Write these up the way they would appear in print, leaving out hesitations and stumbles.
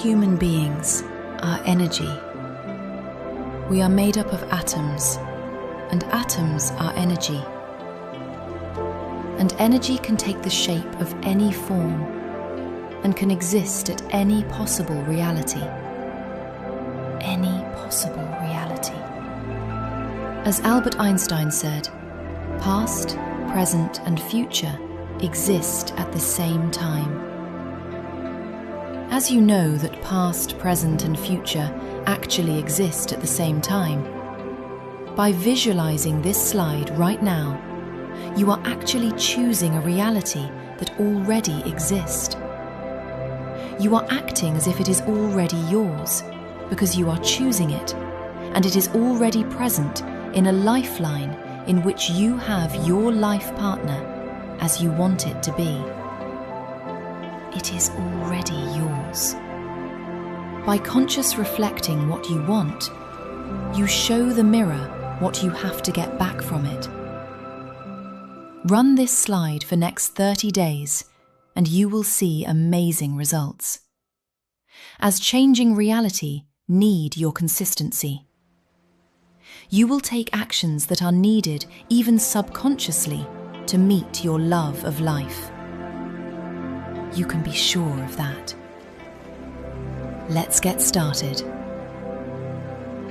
Human beings are energy. We are made up of atoms, and atoms are energy. And energy can take the shape of any form and can exist at any possible reality. Any possible reality. As Albert Einstein said, past, present, and future exist at the same time. As you know that past, present, and future actually exist at the same time, by visualizing this slide right now, you are actually choosing a reality that already exists. You are acting as if it is already yours, because you are choosing it, and it is already present in a lifeline in which you have your life partner as you want it to be. It is already yours. By conscious reflecting what you want, you show the mirror what you have to get back from it. Run this slide for next 30 days and you will see amazing results. As changing reality need your consistency. You will take actions that are needed even subconsciously to meet your love of life. You can be sure of that. Let's get started.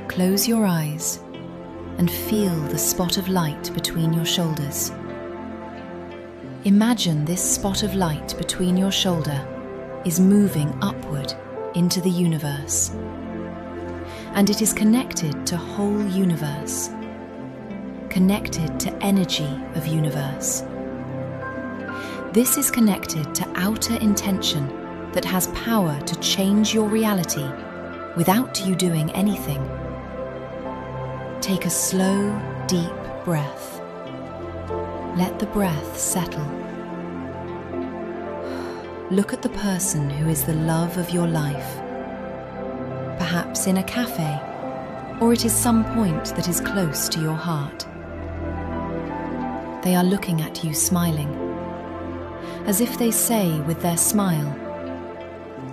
Close your eyes and feel the spot of light between your shoulders. Imagine this spot of light between your shoulder is moving upward into the universe. And it is connected to whole universe, connected to energy of universe. This is connected to outer intention that has power to change your reality without you doing anything. Take a slow, deep breath. Let the breath settle. Look at the person who is the love of your life. Perhaps in a cafe, or it is some point that is close to your heart. They are looking at you smiling, as if they say with their smile,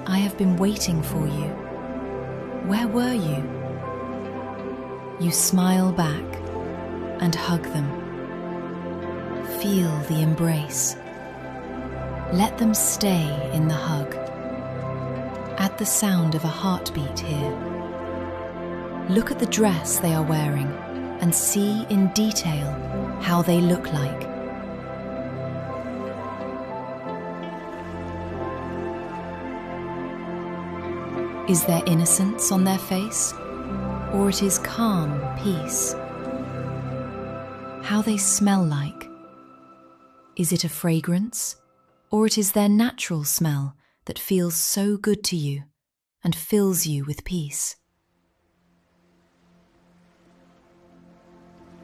"I have been waiting for you. Where were you?" You smile back and hug them. Feel the embrace. Let them stay in the hug. Add the sound of a heartbeat here. Look at the dress they are wearing and see in detail how they look like. Is there innocence on their face, or it is calm peace? How they smell like. Is it a fragrance, or it is their natural smell that feels so good to you and fills you with peace?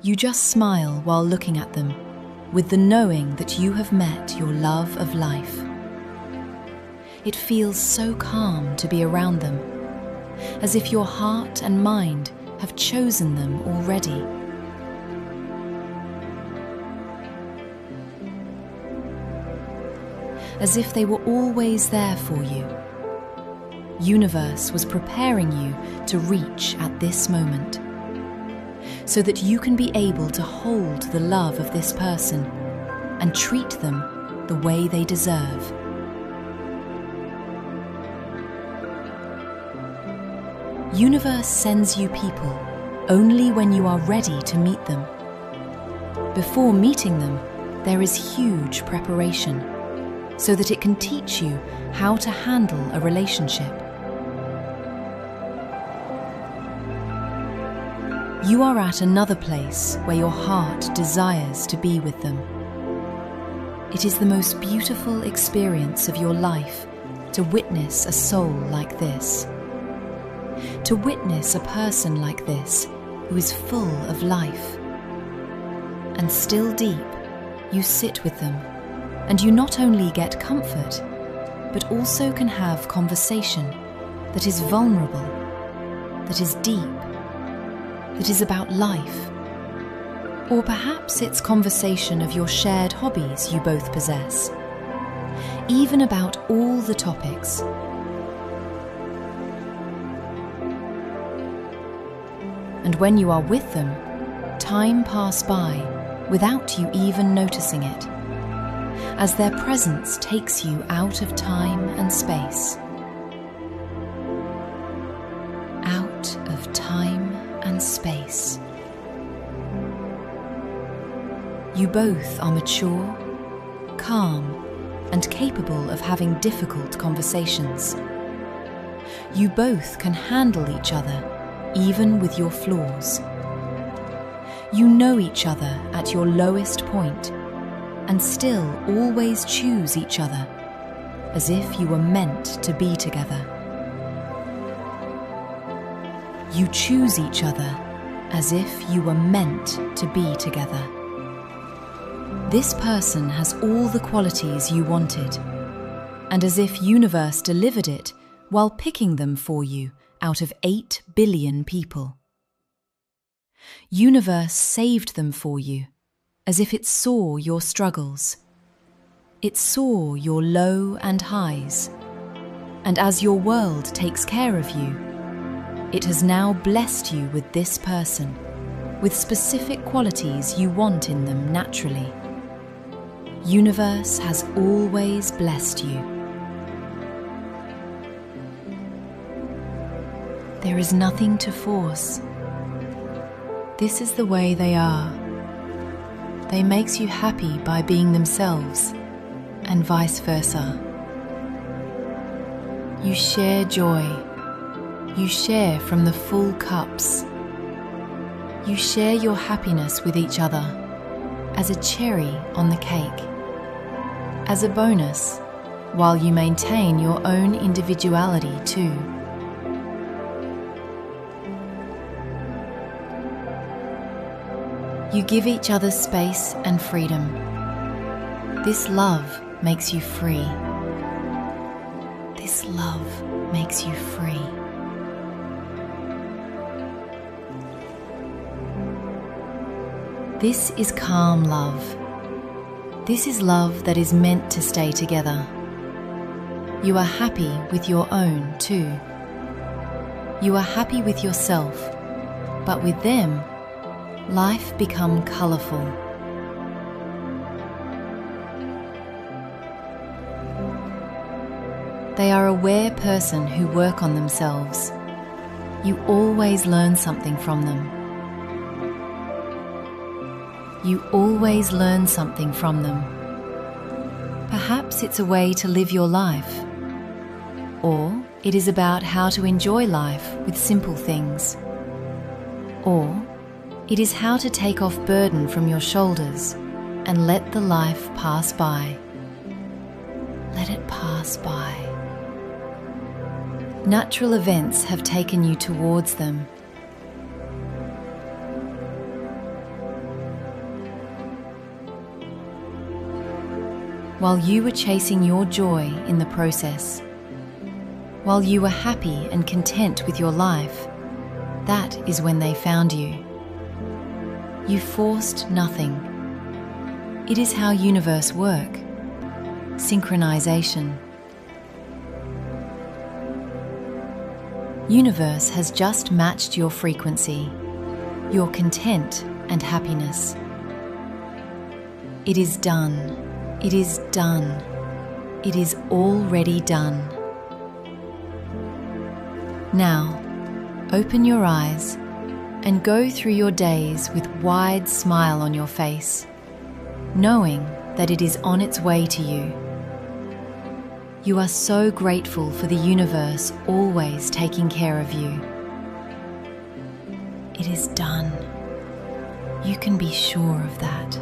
You just smile while looking at them, with the knowing that you have met your love of life. It feels so calm to be around them, as if your heart and mind have chosen them already. As if they were always there for you. Universe was preparing you to reach at this moment, so that you can be able to hold the love of this person and treat them the way they deserve. Universe sends you people only when you are ready to meet them. Before meeting them, there is huge preparation, so that it can teach you how to handle a relationship. You are at another place where your heart desires to be with them. It is the most beautiful experience of your life to witness a soul like this. To witness a person like this who is full of life. And still deep, you sit with them, and you not only get comfort, but also can have conversation that is vulnerable, that is deep, that is about life. Or perhaps it's conversation of your shared hobbies you both possess, even about all the topics. and when you are with them, time passes by without you even noticing it, as their presence takes you out of time and space. Out of time and space. You both are mature, calm, and capable of having difficult conversations. You both can handle each other, even with your flaws. You know each other at your lowest point, and still always choose each other, as if you were meant to be together. You choose each other as if you were meant to be together. This person has all the qualities you wanted, and as if universe delivered it while picking them for you out of 8 billion people. Universe saved them for you, as if it saw your struggles. It saw your low and highs, and as your world takes care of you, it has now blessed you with this person, with specific qualities you want in them naturally. Universe has always blessed you. There is nothing to force. This is the way they are. They makes you happy by being themselves, and vice versa. You share joy. You share from the full cups. You share your happiness with each other as a cherry on the cake, as a bonus, while you maintain your own individuality too. You give each other space and freedom. This love makes you free. This love makes you free. This is calm love. This is love that is meant to stay together. You are happy with your own too. You are happy with yourself, but with them, life becomes colourful. They are a aware person who work on themselves. You always learn something from them. You always learn something from them. Perhaps it's a way to live your life, or it is about how to enjoy life with simple things, or it is how to take off burden from your shoulders and let the life pass by. Let it pass by. Natural events have taken you towards them. While you were chasing your joy in the process, while you were happy and content with your life, that is when they found you. You forced nothing. It is how universe work. Synchronization. Universe has just matched your frequency, your content and happiness. It is done. It is done. It is already done. Now, open your eyes and go through your days with wide smile on your face, knowing that it is on its way to you. You are so grateful for the universe always taking care of you. It is done. You can be sure of that.